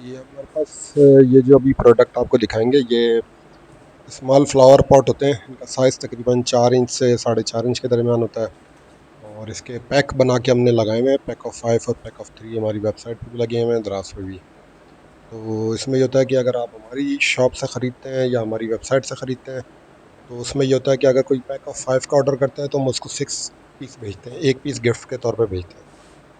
ये हमारे पास ये जो अभी प्रोडक्ट आपको दिखाएंगे ये स्मॉल फ्लावर पॉट होते हैं। इनका साइज़ तकरीबन 4 इंच से 4.5 इंच के दरमियान होता है। और इसके पैक बना के हमने लगाए हुए हैं, पैक ऑफ 5 और पैक ऑफ 3 हमारी वेबसाइट पे भी लगे हुए हैं, द्रास पे भी। तो इसमें ये होता है कि अगर आप हमारी शॉप से ख़रीदते हैं या हमारी वेबसाइट से ख़रीदते हैं तो उसमें ये होता है कि अगर कोई पैक ऑफ 5 का ऑर्डर करता है तो हम उसको 6 पीस भेजते हैं, एक पीस गिफ्ट के तौर पर भेजते हैं।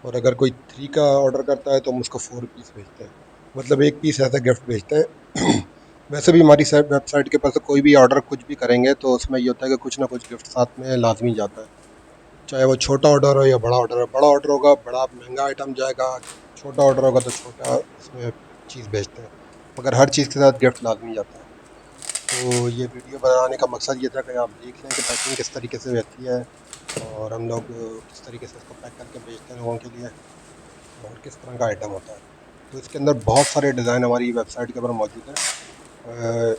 और अगर कोई 3 का ऑर्डर करता है तो हम उसको 4 पीस भेजते हैं, मतलब एक पीस ऐसा गिफ्ट भेजते हैं। वैसे भी हमारी वेबसाइट के पास से कोई भी ऑर्डर कुछ भी करेंगे तो उसमें ये होता है कि कुछ ना कुछ गिफ्ट साथ में लाजमी जाता है, चाहे वो छोटा ऑर्डर हो या बड़ा ऑर्डर हो। बड़ा ऑर्डर होगा बड़ा महंगा आइटम जाएगा, छोटा ऑर्डर होगा तो छोटा उसमें चीज़ भेजते हैं, मगर हर चीज़ के साथ गिफ्ट लाजमी जाता है। तो ये वीडियो बनाने का मकसद ये था कि आप देख लें कि पैकिंग किस तरीके से रहती है और हम लोग किस तरीके से इसको पैक करके बेचते हैं लोगों के लिए, और किस तरह का आइटम होता है। तो इसके अंदर बहुत सारे डिज़ाइन हमारी वेबसाइट के ऊपर मौजूद हैं।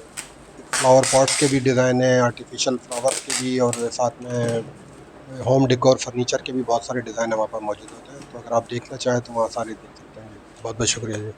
फ्लावर पॉट्स के भी डिज़ाइन हैं, आर्टिफिशियल फ्लावर्स के भी, और साथ में होम डेकोर फर्नीचर के भी बहुत सारे डिज़ाइन हमारे पास मौजूद होते हैं। तो अगर आप देखना चाहें तो वहाँ सारे देख सकते हैं जी। बहुत बहुत शुक्रिया जी।